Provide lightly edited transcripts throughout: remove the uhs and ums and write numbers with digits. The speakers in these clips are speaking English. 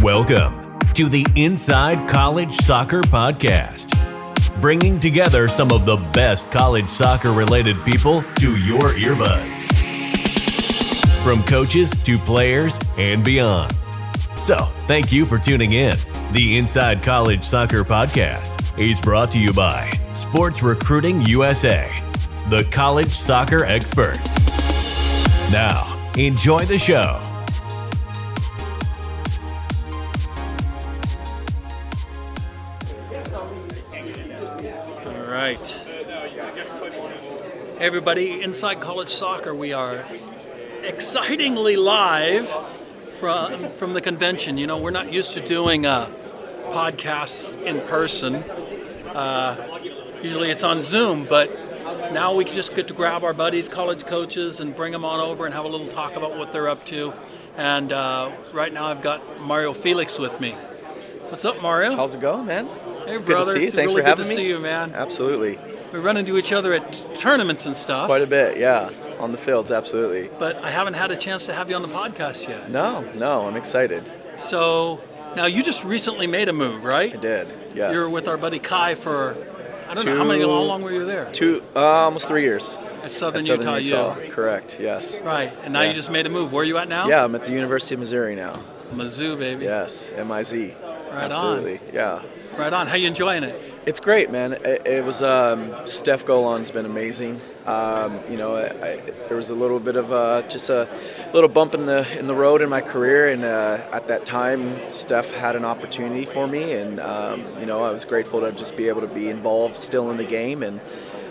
Welcome to the Inside College Soccer Podcast, bringing together some of the best college soccer-related people to your earbuds, from coaches to players and beyond. So, thank you for tuning in. The Inside College Soccer Podcast is brought to you by Sports Recruiting USA, the college soccer experts. Now, enjoy the show. All right. Hey everybody, Inside College Soccer. We are excitingly live from the convention. You know, we're not used to doing podcasts in person. Usually it's on Zoom, but now we just get to grab our buddies, college coaches, and bring them on over and have a little talk about what they're up to. And right now I've got Mario Felix with me. What's up, Mario? How's it going, man? Hey, it's brother. Good to see you. It's Thanks really for having good to me. see you, man. Absolutely. We run into each other at tournaments and stuff. Quite a bit, yeah. On the fields, absolutely. But I haven't had a chance to have you on the podcast yet. No, I'm excited. So, now you just recently made a move, right? I did, yes. You were with our buddy Kai for, I don't know, how long were you there? Almost 3 years. At Southern Utah. U. Correct, yes. Right, and now you just made a move. Where are you at now? Yeah, I'm at the University of Missouri now. Mizzou, baby. Yes, MIZ. Right absolutely, yeah. Right on. How you enjoying it? It's great, man. It was Steph Golan's been amazing. There was a little bit of just a little bump in the road in my career, and at that time, Steph had an opportunity for me, and I was grateful to just be able to be involved still in the game, and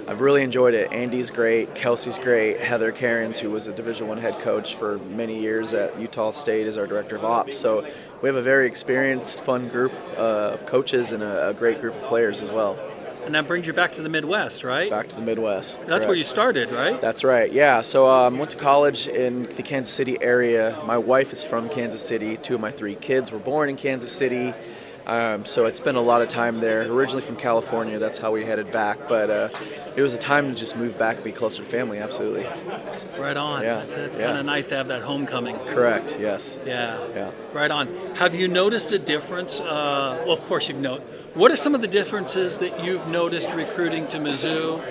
I've really enjoyed it. Andy's great, Kelsey's great, Heather Cairns, who was a Division I head coach for many years at Utah State, is our director of ops. So we have a very experienced, fun group of coaches and a great group of players as well. And that brings you back to the Midwest, right? Back to the Midwest. That's correct. where you started, right? That's right, yeah. So I went to college in the Kansas City area. My wife is from Kansas City. 2 of my 3 kids were born in Kansas City. So I spent a lot of time there. Originally from California, that's how we headed back. But it was a time to just move back, be closer to family, absolutely. Right on. Yeah. It's kind of nice to have that homecoming. Correct, yes. Yeah. Right on. Have you noticed a difference? Well, of course you've noticed. What are some of the differences that you've noticed recruiting to Mizzou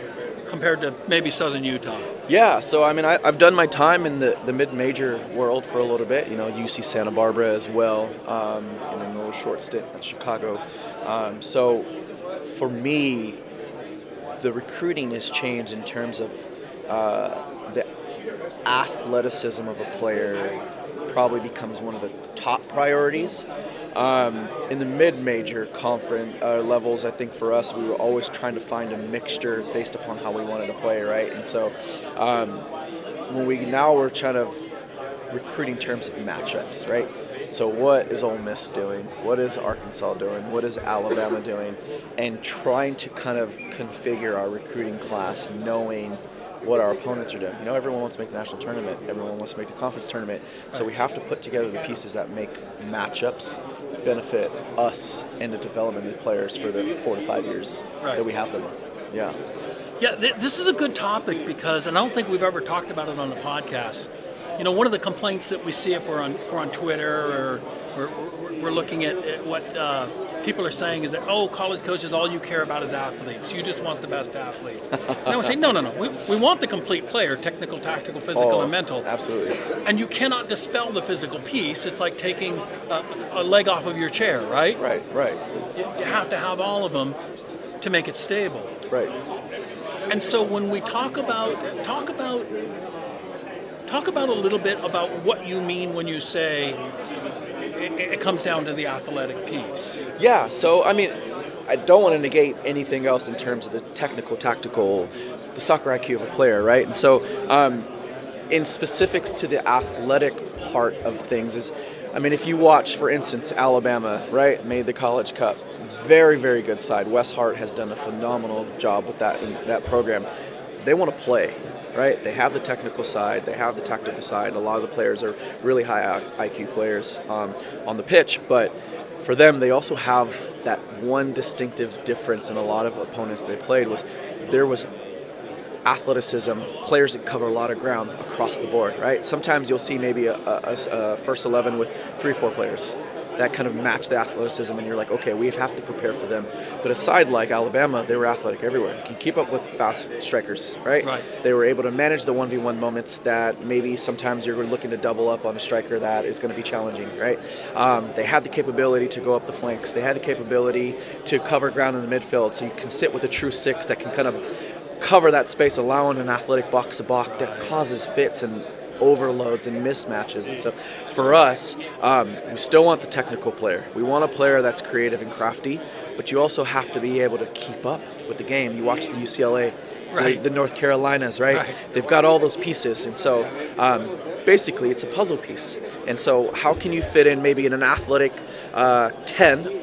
compared to maybe Southern Utah? Yeah, so I mean, I've done my time in the mid-major world for a little bit, UC Santa Barbara as well, and a little short stint at Chicago. So for me, the recruiting has changed in terms of the athleticism of a player probably becomes one of the top priorities. In the mid-major conference levels, I think for us, we were always trying to find a mixture based upon how we wanted to play, right? And so when we're trying to recruit in terms of matchups, right? So what is Ole Miss doing? What is Arkansas doing? What is Alabama doing? And trying to kind of configure our recruiting class knowing what our opponents are doing. Everyone wants to make the national tournament. Everyone wants to make the conference tournament. So we have to put together the pieces that make matchups benefit us and the development of the players for the 4 to 5 years that we have them. Yeah. Yeah, this is a good topic because, and I don't think we've ever talked about it on the podcast. One of the complaints that we see if we're on Twitter or we're looking at what people are saying is that, college coaches, all you care about is athletes. You just want the best athletes. And I would say, no. We want the complete player, technical, tactical, physical, and mental. Absolutely. And you cannot dispel the physical piece. It's like taking a leg off of your chair, right? Right. You have to have all of them to make it stable. Right. And so when we talk about a little bit about what you mean when you say it comes down to the athletic piece. Yeah, so I mean, I don't want to negate anything else in terms of the technical, tactical, the soccer IQ of a player, right? And so in specifics to the athletic part of things if you watch, for instance, Alabama, right, made the College Cup, very, very good side. Wes Hart has done a phenomenal job with that program. They want to play. Right, they have the technical side, they have the tactical side. A lot of the players are really high IQ players on the pitch, but for them, they also have that one distinctive difference in a lot of opponents they played was there was athleticism, players that cover a lot of ground across the board, right? Sometimes you'll see maybe a first 11 with 3 or 4 players, that kind of match the athleticism, and you're like, okay, we have to prepare for them. But aside, like Alabama, they were athletic everywhere. You can keep up with fast strikers, right? They were able to manage the 1v1 moments that maybe sometimes you're looking to double up on a striker that is going to be challenging, right? They had the capability to go up the flanks. They had the capability to cover ground in the midfield, so you can sit with a true six that can kind of cover that space, allowing an athletic box-to-box that causes fits and overloads and mismatches. And so for us, we still want the technical player. We want a player that's creative and crafty, but you also have to be able to keep up with the game. You watch the UCLA, the North Carolinas, right? They've got all those pieces. And so basically it's a puzzle piece. And so how can you fit in maybe in an athletic 10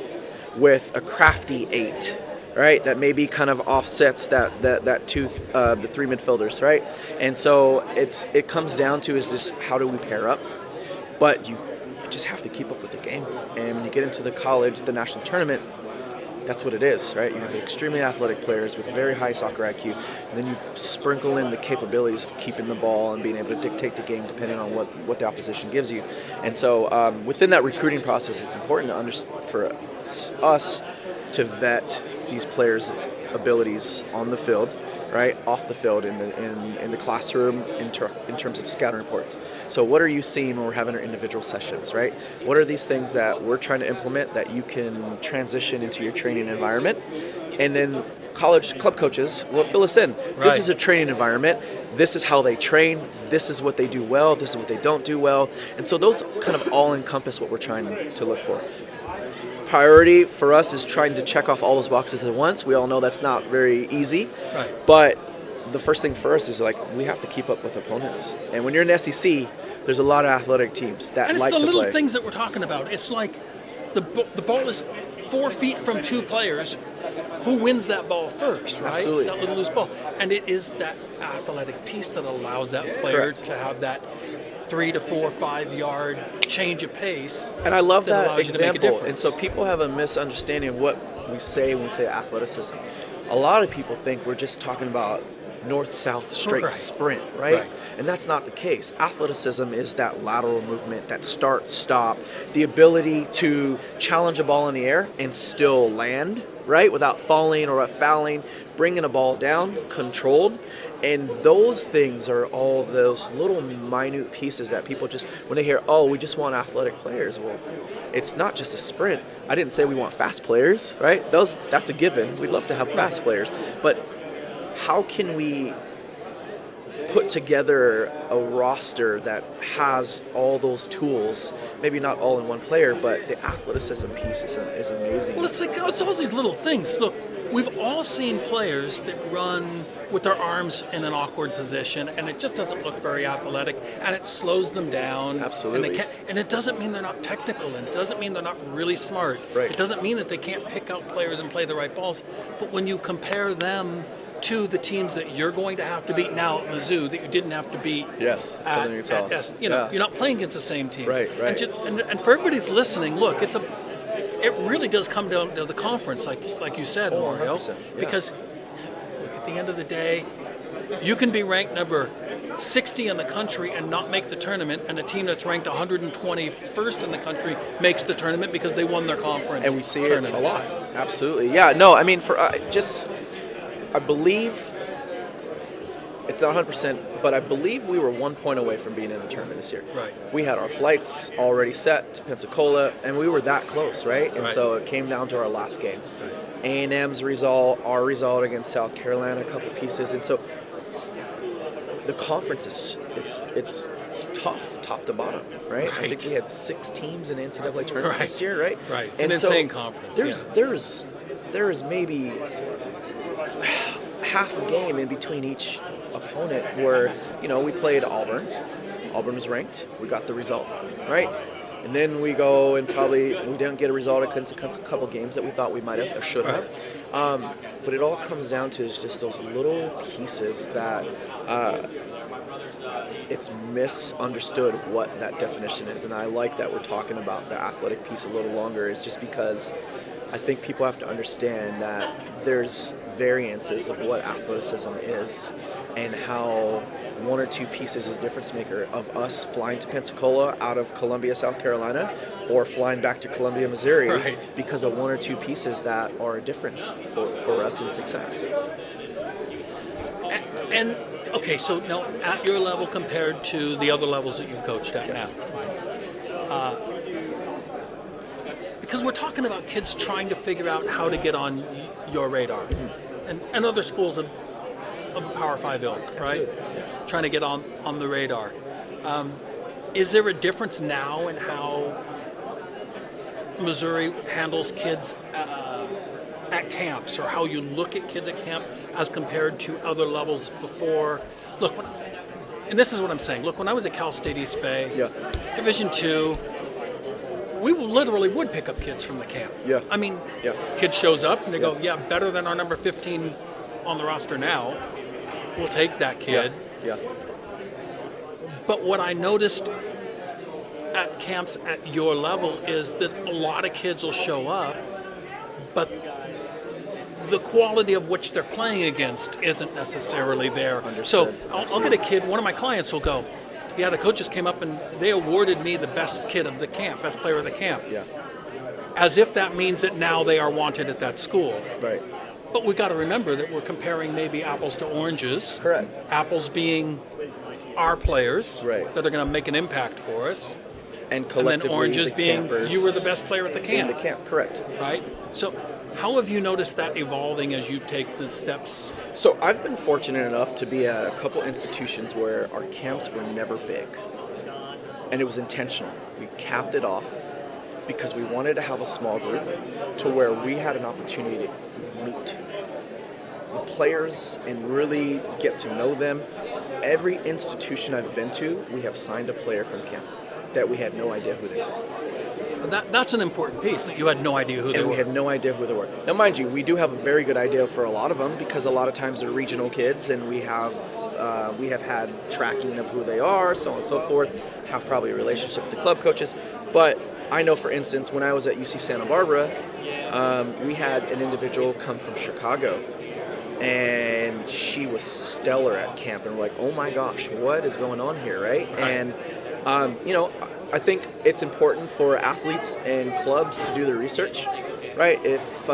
with a crafty 8? Right, that maybe kind of offsets the three midfielders, right? And so it comes down to is just how do we pair up? But you just have to keep up with the game. And when you get into the college, the national tournament, that's what it is, right? You have extremely athletic players with very high soccer IQ, and then you sprinkle in the capabilities of keeping the ball and being able to dictate the game depending on what the opposition gives you. And so within that recruiting process, it's important for us to vet these players' abilities on the field, right, off the field, in the classroom, in terms of scouting reports. So what are you seeing when we're having our individual sessions, right? What are these things that we're trying to implement that you can transition into your training environment? And then college club coaches will fill us in. This is a training environment. This is how they train. This is what they do well. This is what they don't do well. And so those kind of all encompass what we're trying to look for. Priority for us is trying to check off all those boxes at once. We all know that's not very easy, but the first thing for us is like we have to keep up with opponents. And when you're in the SEC, there's a lot of athletic teams that like to play. And it's the little things that we're talking about. It's like the ball is 4 feet from two players. Who wins that ball first, right? Absolutely. That little loose ball. And it is that athletic piece that allows that player to have that 3 to 4, 5 yard change of pace. And I love that example. And so people have a misunderstanding of what we say when we say athleticism. A lot of people think we're just talking about north-south straight sprint, right? And that's not the case. Athleticism is that lateral movement, that start-stop, the ability to challenge a ball in the air and still land, right, without falling or fouling, bringing a ball down, controlled. And those things are all those little minute pieces that people just, when they hear, oh, we just want athletic players. Well, it's not just a sprint. I didn't say we want fast players, right? That's a given. We'd love to have fast players. But how can we put together a roster that has all those tools, maybe not all in one player, but the athleticism piece is amazing. Well, it's all these little things. Look, we've all seen players that run with their arms in an awkward position, and it just doesn't look very athletic, and it slows them down. Absolutely. And it doesn't mean they're not technical, and it doesn't mean they're not really smart. It doesn't mean that they can't pick out players and play the right balls. But when you compare them to the teams that you're going to have to beat now at Mizzou that you didn't have to beat. Yes, you're not playing against the same teams. Right. And for everybody that's listening, look, it really does come down to the conference, like you said, Mario. Because look, at the end of the day, you can be ranked number 60 in the country and not make the tournament, and a team that's ranked 121st in the country makes the tournament because they won their conference. And we see it a lot. Absolutely. Yeah. No, I mean, for I believe it's not 100%, but I believe we were 1 point away from being in the tournament this year. We had our flights already set to Pensacola, and we were that close, right? And so it came down to our last game. A&M's result, our result against South Carolina, a couple pieces. And so the conference it's tough, top to bottom, right? I think we had 6 teams in the NCAA tournament this year, right? It's an insane conference. There is maybe half a game in between each opponent where, we played Auburn. Auburn was ranked. We got the result, right? And then we go and we didn't get a result against a couple games that we thought we might have or should have. But it all comes down to just those little pieces that it's misunderstood what that definition is. And I like that we're talking about the athletic piece a little longer, is just because I think people have to understand that there's variances of what athleticism is and how one or two pieces is a difference maker of us flying to Pensacola out of Columbia, South Carolina, or flying back to Columbia, Missouri, Right. because of one or two pieces that are a difference for us in success. And okay, so now at your level compared to the other levels that you've coached at Yes. now, because we're talking about kids trying to figure out how to get on your radar, and other schools of Power 5 ilk, right? Absolutely. Trying to get on the radar. Is there a difference now in how Missouri handles kids at camps, or how you look at kids at camp as compared to other levels before? Look, and this is what I'm saying. Look, when I was at Cal State East Bay, Yeah. Division II, we literally would pick up kids from the camp. Yeah. I mean, Yeah. kid shows up and they go, Yeah. yeah, better than our number 15 on the roster now. We'll take that kid. Yeah. But what I noticed at camps at your level is that a lot of kids will show up, but the quality of which they're playing against isn't necessarily there. So Understood. I'll get a kid, one of my clients will go, yeah, the coaches came up and they awarded me the best kid of the camp, best player of the camp. Yeah. As if that means that now they are wanted at that school. Right. But we got to remember that we're comparing maybe apples to oranges. Correct. Apples being our players Right. that are going to make an impact for us. And And collectively, then oranges the being campers you were the best player at the in camp, the camp. Correct. right? So how have you noticed that evolving as you take the steps? So I've been fortunate enough to be at a couple institutions where our camps were never big. And it was intentional. We capped it off because we wanted to have a small group to where we had an opportunity to meet the players and really get to know them. Every institution I've been to, we have signed a player from camp that we had no idea who they were. That's an important piece, that you had no idea who they And were. we had no idea who they were. Now, mind you, we do have a very good idea for a lot of them because a lot of times they're regional kids, and we have had tracking of who they are, so on and so forth. Have probably a relationship with the club coaches, but I know, for instance, when I was at UC Santa Barbara, we had an individual come from Chicago, and she was stellar at camp, and we're like, oh my gosh, what is going on here, right? And I think it's important for athletes and clubs to do their research, right? If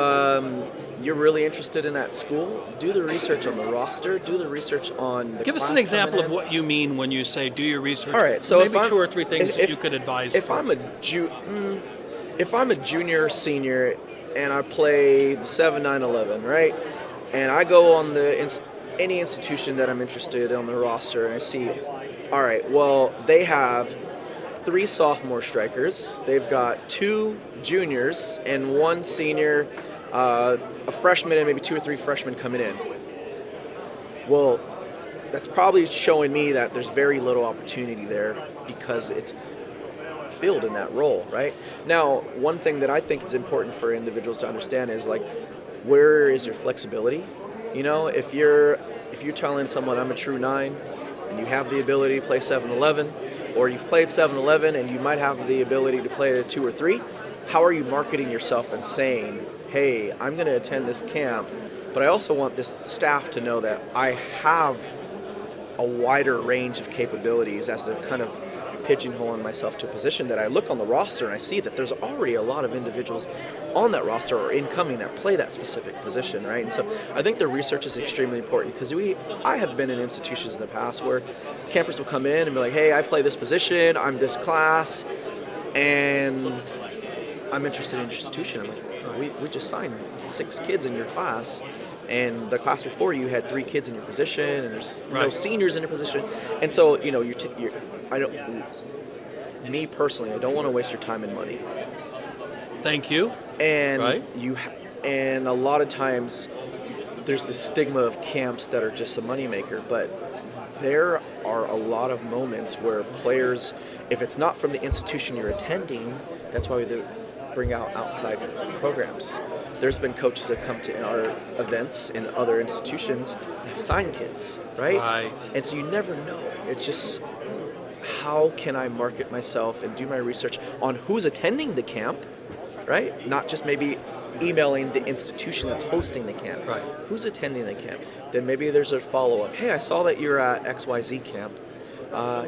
you're really interested in that school, do the research on the roster, do the research on the Give us class an example coming of in. what you mean when you say do your research. All right, so maybe if I'm, two or three things that if- you could advise. If I'm a junior or senior and I play 7-9-11, right? And I go on any institution that I'm interested in on the roster, and I see, all right, well, they have 3 sophomore strikers, they've got 2 juniors and 1 senior, a freshman, and maybe 2 or 3 freshmen coming in. Well, that's probably showing me that there's very little opportunity there because it's filled in that role, right? Now, one thing that I think is important for individuals to understand is, like, where is your flexibility? You know, if you're telling someone I'm a true 9 and you have the ability to play 7-11, or you've played 7-11 and you might have the ability to play a 2 or 3, how are you marketing yourself and saying, hey, I'm going to attend this camp, but I also want this staff to know that I have a wider range of capabilities as to kind of pigeonholing myself to a position that I look on the roster and I see that there's already a lot of individuals on that roster or incoming that play that specific position, right? And so I think the research is extremely important because I have been in institutions in the past where campers will come in and be like, hey, I play this position, I'm this class, and I'm interested in your institution. I'm like, we just signed 6 kids in your class, and the class before you had 3 kids in your position, and there's no Right. seniors in your position. And so, me personally, I don't want to waste your time and money. Thank you. And Right. and a lot of times there's this stigma of camps that are just a moneymaker, but there are a lot of moments where players, if it's not from the institution you're attending, that's why they bring out outside programs. There's been coaches that come to our events in other institutions that have signed kids, right? Right. And so you never know. It's just, how can I market myself and do my research on who's attending the camp, right? Not just maybe emailing the institution that's hosting the camp. Right. Who's attending the camp? Then maybe there's a follow-up. Hey, I saw that you're at XYZ camp.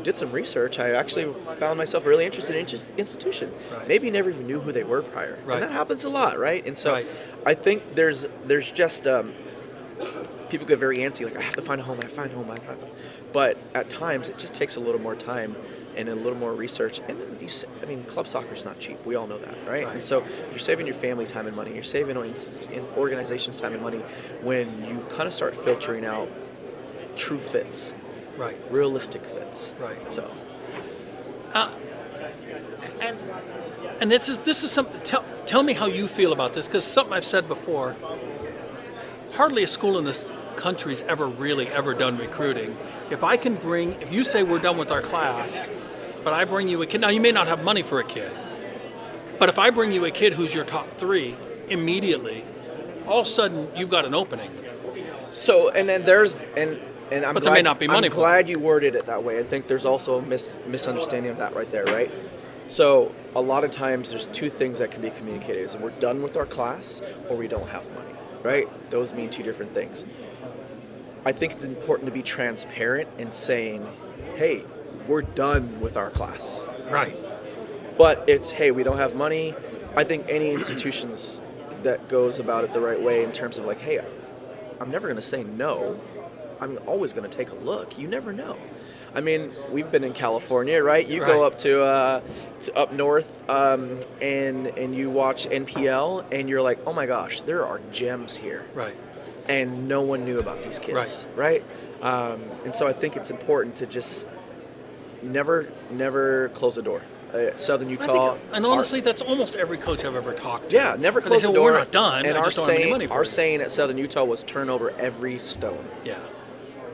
Did some research. I actually found myself really interested in institution. Right. Maybe never even knew who they were prior. Right. And that happens a lot, right? And so Right. I think there's just people get very antsy, like I have to find a home, but at times it just takes a little more time and a little more research. And club soccer is not cheap. We all know that, right? Right. And so you're saving your family time and money. You're saving organizations time and money when you kind of start filtering out true fits, Right. realistic fits. Right. So. And this is something. Tell me how you feel about this, because something I've said before. Hardly a school in this country's ever done recruiting. If you say we're done with our class, but I bring you a kid. Now you may not have money for a kid, but if I bring you a kid who's your top 3 immediately, all of a sudden you've got an opening. So and then there's and I'm But glad, there may not be money I'm for glad you worded it that way. I think there's also a misunderstanding of that right there, right? So a lot of times there's 2 things that can be communicated: is we're done with our class or we don't have money, right? Those mean 2 different things. I think it's important to be transparent in saying, hey, we're done with our class. Right. But it's, hey, we don't have money. I think any institutions that goes about it the right way in terms of like, hey, I'm never going to say no. I'm always going to take a look. You never know. I mean, we've been in California, right? You go up to up north and you watch NPL and you're like, oh my gosh, there are gems here. Right. And no one knew about these kids, right? And so I think it's important to just never close the door. Southern Utah. And honestly, that's almost every coach I've ever talked to. Yeah, never close the door. We're not done. And I just don't have any money for our it. saying at Southern Utah was turn over every stone. Yeah.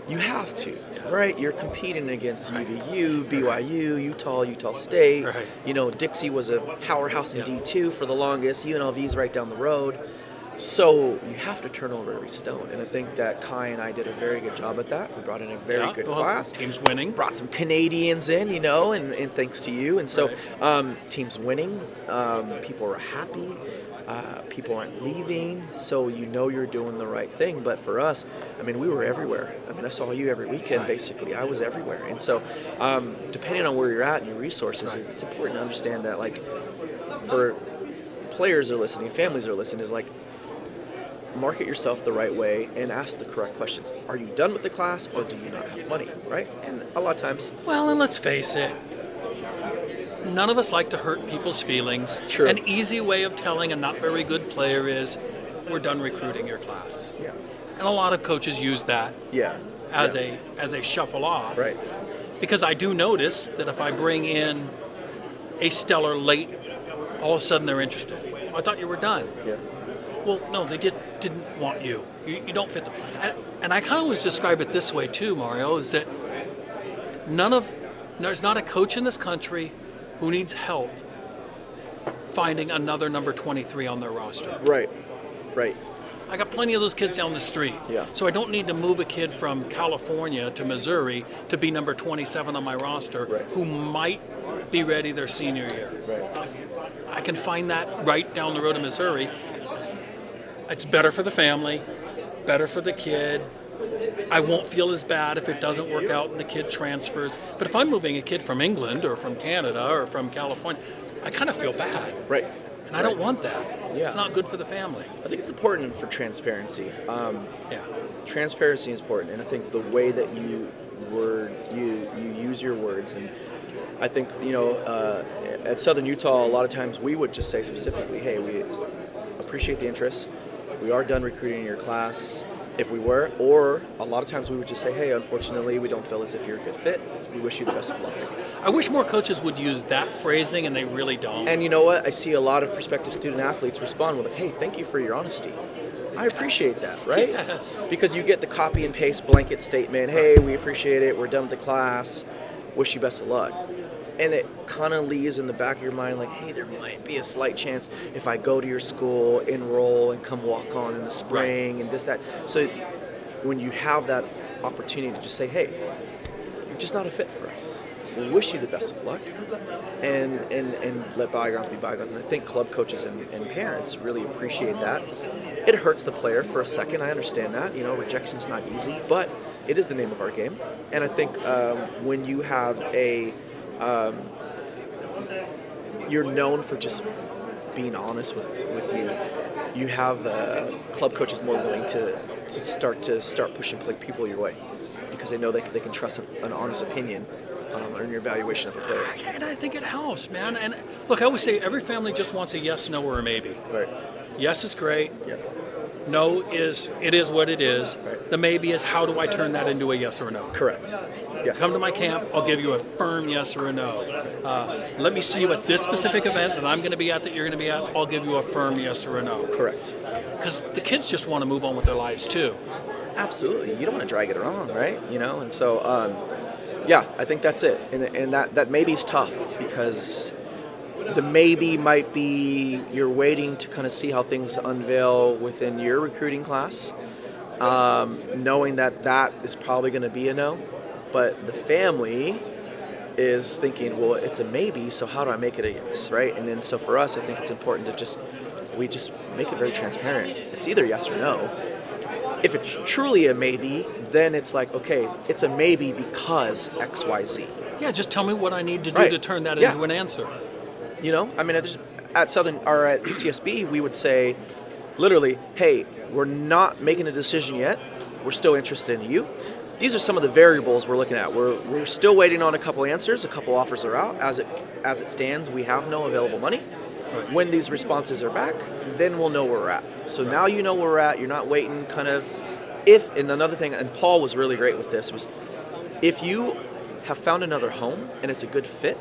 You have to, Yeah. right? You're competing against UVU, BYU, Utah State. Right. You know, Dixie was a powerhouse in D2 for the longest. UNLV's right down the road. So you have to turn over every stone. And I think that Kai and I did a very good job at that. We brought in a very good class. Team's winning. Brought some Canadians in, and thanks to you. And so team's winning. People are happy. People aren't leaving. So you're doing the right thing. But for us, we were everywhere. I saw you every weekend, basically. I was everywhere. And so depending on where you're at and your resources, it's important to understand that, like, for players are listening, families are listening, is like, market yourself the right way and ask the correct questions. Are you done with the class or do you not have money, right? And a lot of times... Well, and let's face it, none of us like to hurt people's feelings. True. An easy way of telling a not very good player is, we're done recruiting your class. Yeah. And a lot of coaches use that as Yeah. a shuffle off. Right. Because I do notice that if I bring in a stellar late, all of a sudden they're interested. I thought you were done. Yeah. Well, no, they just didn't want you. You don't fit them. And I kind of always describe it this way too, Mario, is that there's not a coach in this country who needs help finding another number 23 on their roster. Right. I got plenty of those kids down the street. Yeah. So I don't need to move a kid from California to Missouri to be number 27 on my roster who might be ready their senior year. Right. I can find that right down the road in Missouri. It's better for the family, better for the kid. I won't feel as bad if it doesn't work out and the kid transfers. But if I'm moving a kid from England or from Canada or from California, I kind of feel bad. Right. And I don't want that. Yeah. It's not good for the family. I think it's important for transparency. Yeah. Transparency is important, and I think the way that you use your words, and I think at Southern Utah, a lot of times we would just say specifically, "Hey, we appreciate the interest. We are done recruiting your class." If we were, or a lot of times we would just say, "Hey, unfortunately, we don't feel as if you're a good fit. We wish you the best of luck." I wish more coaches would use that phrasing, and they really don't. And you know what? I see a lot of prospective student athletes respond with, "Hey, thank you for your honesty." I appreciate that, right? Yes. Because you get the copy and paste blanket statement, "Hey, we appreciate it. We're done with the class. Wish you best of luck." And it kind of leaves in the back of your mind like, hey, there might be a slight chance if I go to your school, enroll, and come walk on in the spring and this, that. So when you have that opportunity to just say, hey, you're just not a fit for us. we'll wish you the best of luck, and let bygones be bygones. And I think club coaches and parents really appreciate that. It hurts the player for a second. I understand that. Rejection's not easy, but it is the name of our game. And I think when you have you're known for just being honest with you. You have club coaches more willing to start pushing people your way because they know they can trust an honest opinion on your evaluation of a player. And I think it helps, man. And look, I always say every family just wants a yes, no, or a maybe. Right. Yes is great. Yep. No is what it is. Right. The maybe is how do I turn that into a yes or a no? Correct. Yes. Come to my camp, I'll give you a firm yes or a no. Let me see you at this specific event that I'm going to be at, that you're going to be at, I'll give you a firm yes or a no. Correct. Because the kids just want to move on with their lives too. Absolutely. You don't want to drag it around, right? And so, I think that's it. And that maybe's tough because the maybe might be you're waiting to kind of see how things unveil within your recruiting class, knowing that is probably going to be a no. But the family is thinking, well, it's a maybe, so how do I make it a yes, right? And then so for us, I think it's important to we just make it very transparent. It's either yes or no. If it's truly a maybe, then it's like, okay, it's a maybe because X, Y, Z. Yeah, just tell me what I need to do to turn that into an answer. At Southern or at UCSB, we would say, literally, hey, we're not making a decision yet. We're still interested in you. These are some of the variables we're looking at. We're still waiting on a couple answers. A couple offers are out. As it stands, we have no available money. Right. When these responses are back, then we'll know where we're at. So now you know where we're at. You're not waiting kind of and another thing, and Paul was really great with this, was if you have found another home and it's a good fit,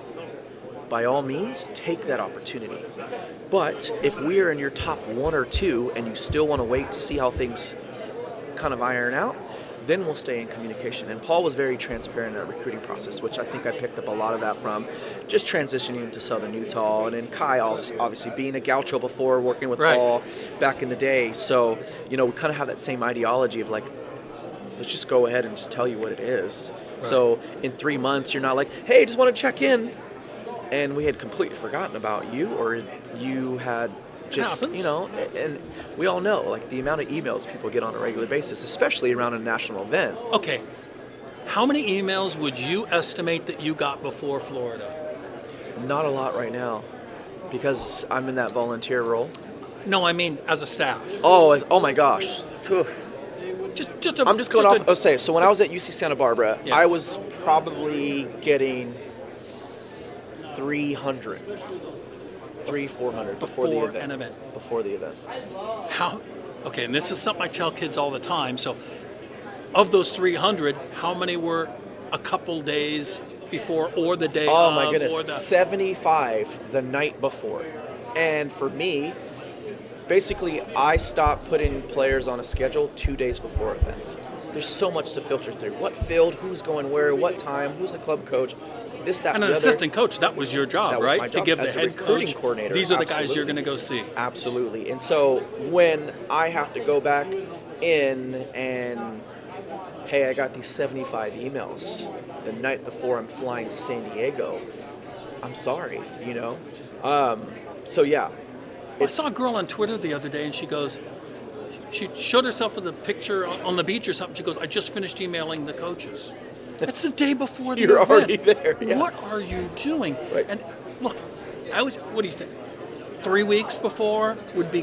by all means, take that opportunity. But if we are in your top 1 or 2 and you still want to wait to see how things kind of iron out, then we'll stay in communication. And Paul was very transparent in our recruiting process, which I think I picked up a lot of that from just transitioning to Southern Utah. And then Kai, obviously being a Gaucho before, working with Paul back in the day. So, we kind of have that same ideology of like, let's just go ahead and just tell you what it is. Right. So in 3 months, you're not like, hey, just want to check in. And we had completely forgotten about you, or you had just, and we all know, like, the amount of emails people get on a regular basis, especially around a national event. Okay. How many emails would you estimate that you got before Florida? Not a lot right now, because I'm in that volunteer role. No, I mean as a staff. Oh my gosh. I'm just going off. So when I was at UC Santa Barbara, I was probably getting 300, 400 before the event. Before the event. How? Okay, and this is something I tell kids all the time. So, of those 300, how many were a couple days before or the day of? Oh my goodness, 75 the night before. And for me, basically, I stopped putting players on a schedule 2 days before an event. There's so much to filter through. What field, who's going where, what time, who's the club coach. And an assistant coach, that was your job, right? My job. To give as the head recruiting coach, coordinator. These are the guys you're going to go see. Absolutely. And so when I have to go back in and, hey, I got these 75 emails the night before I'm flying to San Diego, I'm sorry, So, yeah. I saw a girl on Twitter the other day, and she goes, she showed herself with a picture on the beach or something. She goes, I just finished emailing the coaches. That's the day before the You're event. already there. Yeah. What are you doing? Right. And look, what do you think? 3 weeks before would be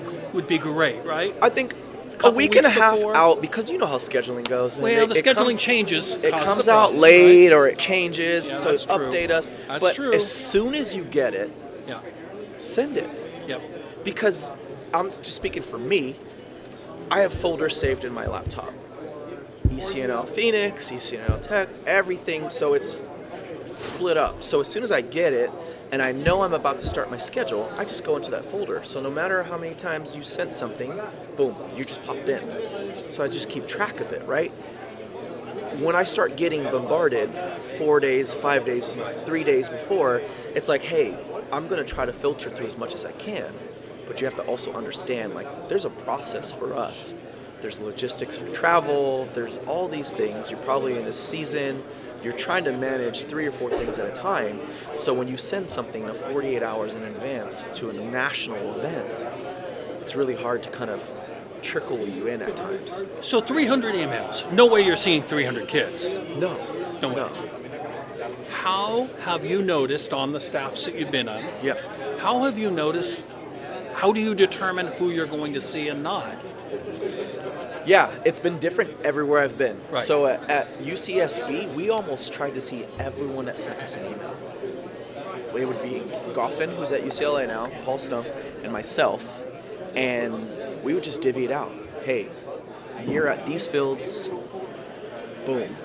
great, right? I think a week and a half out, because you know how scheduling goes. Man. Well, the scheduling changes. It comes out late, right? Or it changes, yeah, so update us. That's true. As soon as you get it, send it. Yep. Because I'm just speaking for me, I have folders saved in my laptop. ECNL Phoenix, ECNL Tech, everything, so it's split up. So as soon as I get it, and I know I'm about to start my schedule, I just go into that folder. So no matter how many times you sent something, boom, you just popped in. So I just keep track of it, right? When I start getting bombarded 4 days, 5 days, 3 days before, it's like, hey, I'm going to try to filter through as much as I can. But you have to also understand, like, there's a process for us. There's logistics for travel. There's all these things. You're probably in a season You're trying to manage 3 or 4 things at a time. So when you send something 48 hours in advance to a national event, it's really hard to kind of trickle you in at times. So 300 emails. No way you're seeing 300 kids. No. How have you noticed on the staffs that you've been on? Yeah. How have you noticed? How do you determine who you're going to see and not? Yeah, it's been different everywhere I've been. Right. So at UCSB, we almost tried to see everyone that sent us an email. It would be Goffin, who's at UCLA now, Paul Stump, and myself, and we would just divvy it out. Hey, you're at these fields, boom.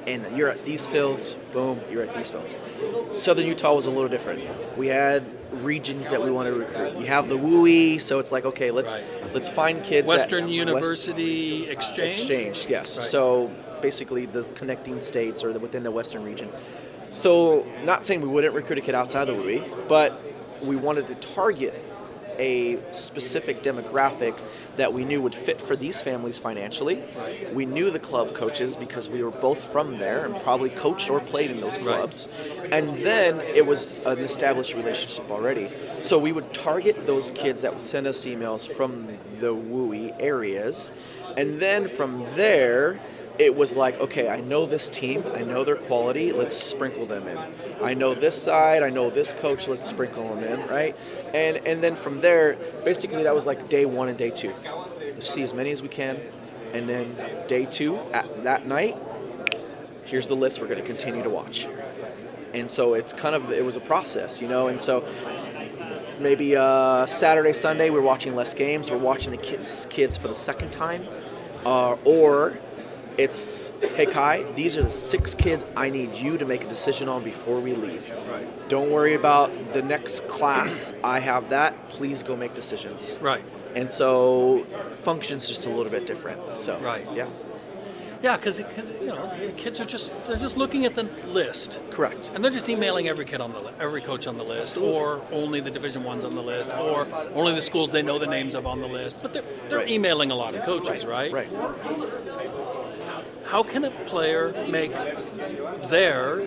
And you're at these fields, boom, you're at these fields. Southern Utah was a little different. We had regions that we wanted to recruit. You have the WUI, so it's like, okay, let's find kids. Western University Exchange? Exchange, yes. Right. So basically the connecting states or within the Western region. So not saying we wouldn't recruit a kid outside the WUI, but we wanted to target a specific demographic that we knew would fit for these families financially. Right. We knew the club coaches because we were both from there and probably coached or played in those clubs. Right. And then it was an established relationship already. So we would target those kids that would send us emails from the WUI areas. And then from there, it was like, okay, I know this team, I know their quality, let's sprinkle them in. I know this side, I know this coach, let's sprinkle them in, right? And then from there, basically that was like day 1 and day 2. Let's see as many as we can, and then day 2, at that night, here's the list we're going to continue to watch. And so it was a process, and so maybe Saturday, Sunday, we're watching less games, we're watching the kids for the second time, or it's, hey Kai, these are the 6 kids I need you to make a decision on before we leave. Right. Don't worry about the next class. I have that. Please go make decisions. Right. And so function's just a little bit different. So right. Yeah. Yeah, because kids are they're just looking at the list. Correct. And they're just emailing every coach on the list, or only the Division Ones on the list, or only the schools they know the names of on the list. But they're Right. emailing a lot of coaches, right? Right. How can a player make their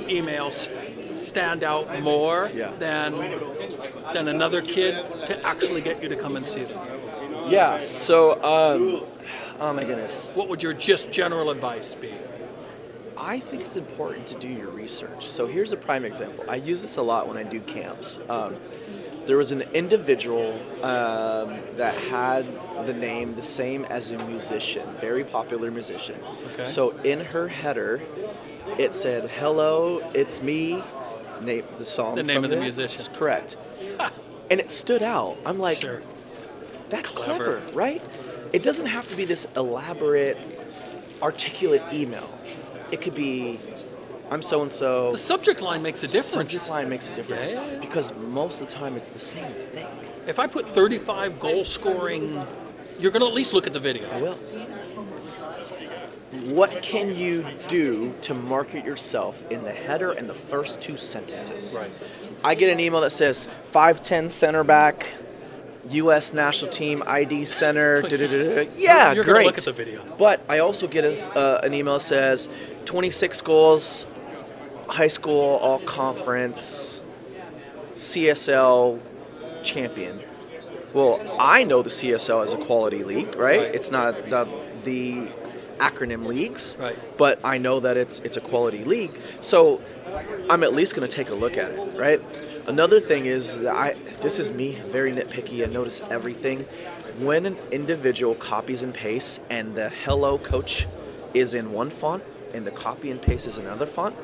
email stand out more Yeah. than another kid to actually get you to come and see them? Yeah. So, oh my goodness. What would your just general advice be? I think it's important to do your research. So here's a prime example. I use this a lot when I do camps. There was an individual that had the name the same as a musician, very popular musician. Okay. So in her header, it said, "Hello, it's me." Name the song. The name from of the it. musician. It's correct. And it stood out. I'm like, Sure. that's Clever. clever, right? It doesn't have to be this elaborate, articulate email. It could be, I'm so-and-so. The subject line makes a difference. Subject line makes a difference. Yeah. Because most of the time it's the same thing. If I put 35 goal scoring, you're going to at least look at the video. I will. What can you do to market yourself in the header and the first 2 sentences? Right. I get an email that says 5'10" center back, U.S. national team ID center. Yeah, You're great. going to look at the video. But I also get an email that says 26 goals, high school all conference, CSL champion. Well, I know the CSL is a quality league, right? It's not the acronym leagues, right? But I know that it's a quality league, so I'm at least going to take a look at it, right? Another thing is that this is me, very nitpicky. I notice everything. When an individual copies and pastes, and the hello coach is in one font, and the copy and paste is another font,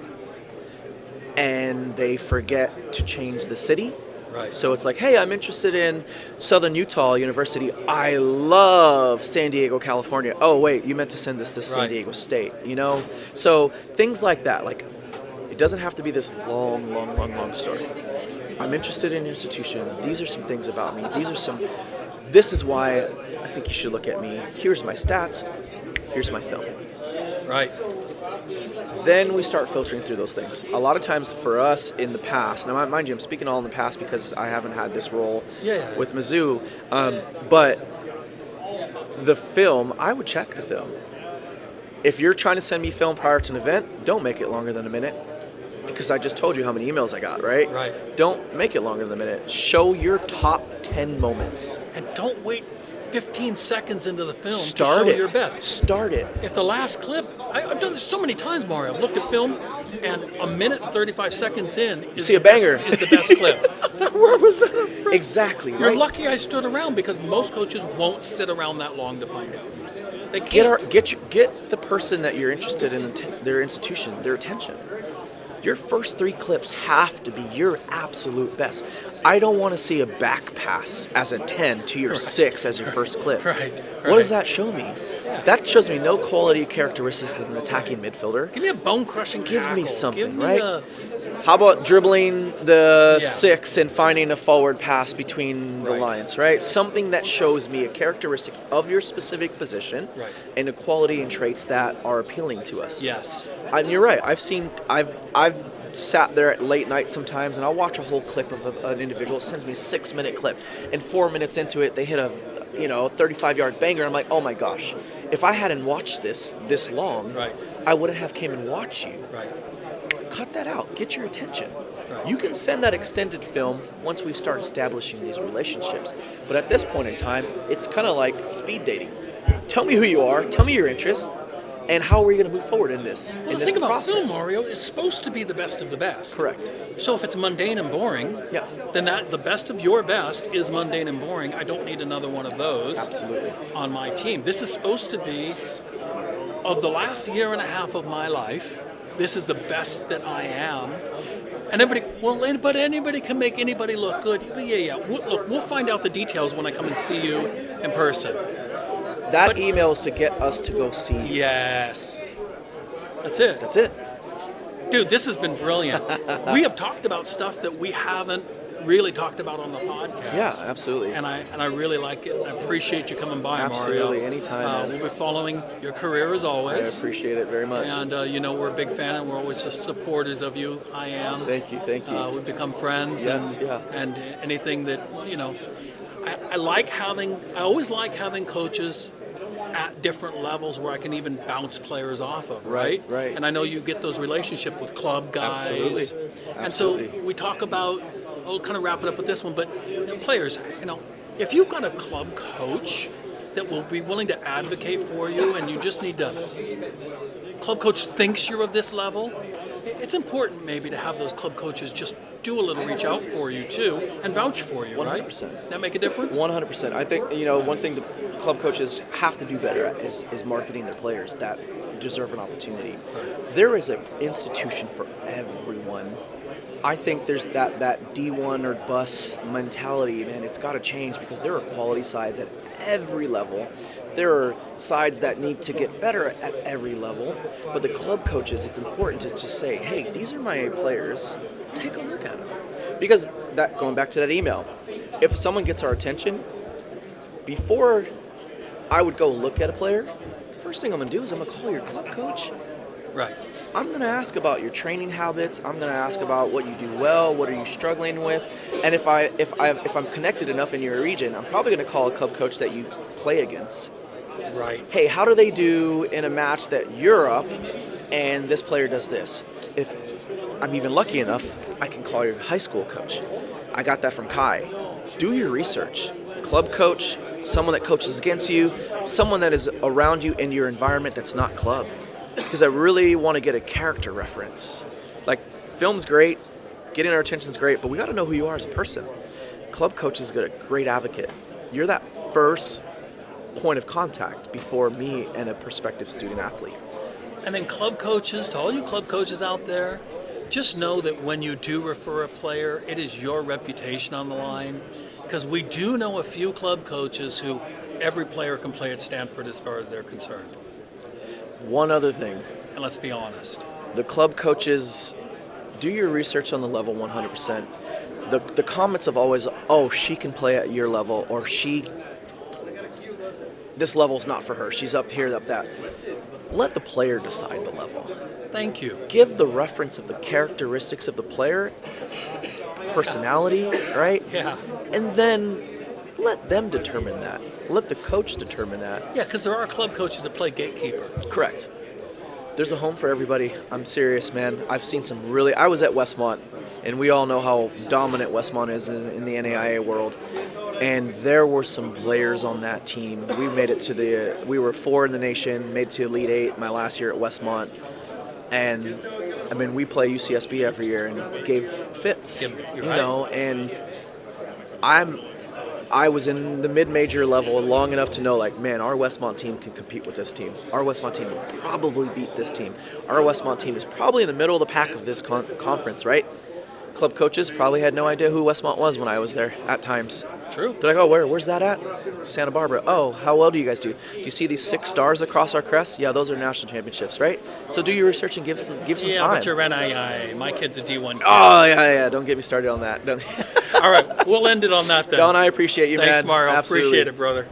and they forget to change the city. Right. So it's like, hey, I'm interested in Southern Utah University. I love San Diego, California. Oh, wait, you meant to send this to San Diego State, So things like that. Like, it doesn't have to be this long story. I'm interested in your institution. These are some things about me. This is why I think you should look at me. Here's my stats. Here's my film. Right. Then we start filtering through those things. A lot of times for us in the past, now mind you, I'm speaking all in the past because I haven't had this role with Mizzou, but the film, I would check the film. If you're trying to send me film prior to an event, don't make it longer than a minute. Because I just told you how many emails I got, right? Right. Don't make it longer than a minute. Show your top 10 moments. And don't wait 15 seconds into the film Start to show it. your best. Start it. If the last clip, I've done this so many times, Mario. I've looked at film, and a minute and 35 seconds in is see a banger. Is the best clip. Where was that from? Exactly, You're right? lucky I stood around, because most coaches won't sit around that long to find out. They can't. Get the person that you're interested in, their institution, their attention. Your first 3 clips have to be your absolute best. I don't want to see a back pass as a 10 to your 6 as your first clip. Right. What does that show me? That shows me no quality characteristics of an attacking midfielder. Give me a bone-crushing Give tackle. me something, Give me right? How about dribbling the Yeah. 6 and finding a forward pass between the Right. lines, right? Something that shows me a characteristic of your specific position Right. and the quality and traits that are appealing to us. Yes. And you're right. I've sat there at late night sometimes, and I'll watch a whole clip of an individual. It sends me a 6-minute clip, and 4 minutes into it, they hit a 35-yard banger. I'm like, oh my gosh, if I hadn't watched this long, Right. I wouldn't have came and watched you. Right. Cut that out. Get your attention. Right. You can send that extended film once we start establishing these relationships. But at this point in time, it's kind of like speed dating. Tell me who you are. Tell me your interests. And how are we going to move forward in this Well, the this thing about process? film, Mario, is supposed to be the best of the best. Correct. So if it's mundane and boring, Yeah. then the best of your best is mundane and boring. I don't need another one of those Absolutely. on my team. This is supposed to be, of the last year and a half of my life, this is the best that I am. And anybody can make anybody look good. Yeah. We'll find out the details when I come and see you in person. That email is to get us to go see you. Yes. That's it. That's it. Dude, this has been brilliant. We have talked about stuff that we haven't really talked about on the podcast. Yeah, absolutely. And I really like it. I appreciate you coming by, Absolutely, Mario. anytime, man. We'll be following your career as I always. appreciate it very much. And we're a big fan, and we're always just supporters of you. I am. Thank you. We've become friends. Yes, and, yeah. and anything that, I always like having coaches at different levels where I can even bounce players off of, right? Right. And I know you get those relationships with club guys. Absolutely. And so Absolutely. we talk about, I'll kind of wrap it up with this one, but players, if you've got a club coach that will be willing to advocate for you, and you just need to, club coach thinks you're of this level, it's important maybe to have those club coaches just do a little reach out for you too and vouch for you, right? 100%. That make a difference? 100%. I think, one thing the club coaches have to do better at is marketing their players that deserve an opportunity. There is an institution for everyone. I think there's that D1 or bus mentality, man. It's got to change, because there are quality sides at every level. There are sides that need to get better at every level. But the club coaches, it's important to just say, hey, these are my players. Take a look at them. Because going back to that email, if someone gets our attention, before I would go look at a player, first thing I'm going to do is I'm going to call your club coach. Right. I'm going to ask about your training habits. I'm going to ask about what you do well, what are you struggling with, and if I'm connected enough in your region, I'm probably going to call a club coach that you play against. Right. Hey, how do they do in a match that you're up, and this player does this? If I'm even lucky enough, I can call your high school coach. I got that from Kai. Do your research. Club coach, someone that coaches against you, someone that is around you in your environment that's not club. Because I really want to get a character reference. Like, film's great, getting our attention's great, but we got to know who you are as a person. Club coach is a great advocate. You're that first point of contact before me and a prospective student athlete. And then club coaches, to all you club coaches out there, just know that when you do refer a player, it is your reputation on the line. Because we do know a few club coaches who every player can play at Stanford as far as they're concerned. One other thing. And let's be honest. The club coaches, do your research on the level 100%. The comments of always, oh, she can play at your level, or this level's not for her. She's up here, up that. Let the player decide the level. Thank you. Give the reference of the characteristics of the player, personality, right? Yeah. And then let them determine that. Let the coach determine that. Yeah, because there are club coaches that play gatekeeper. Correct. there's a home for everybody. I'm serious, man. I've seen some really. I was at Westmont, and we all know how dominant Westmont is in the NAIA world. And there were some players on that team. We made it to we were 4 in the nation, made it to Elite 8 my last year at Westmont. And I mean, we play UCSB every year and gave fits, and I was in the mid-major level long enough to know, like, man, our Westmont team can compete with this team. Our Westmont team will probably beat this team. Our Westmont team is probably in the middle of the pack of this conference, right? Club coaches probably had no idea who Westmont was when I was there at times. True. They're like, oh, where's that at? Santa Barbara. Oh, how well do you guys do? Do you see these 6 stars across our crest? Yeah, those are national championships, right? So do your research and give some time. Yeah, but you're NII. My kid's a D1 kid. Oh, yeah. Don't get me started on that. All right, we'll end it on that then. Don, I appreciate you, Thanks, man. Mario. Absolutely. Appreciate it, brother.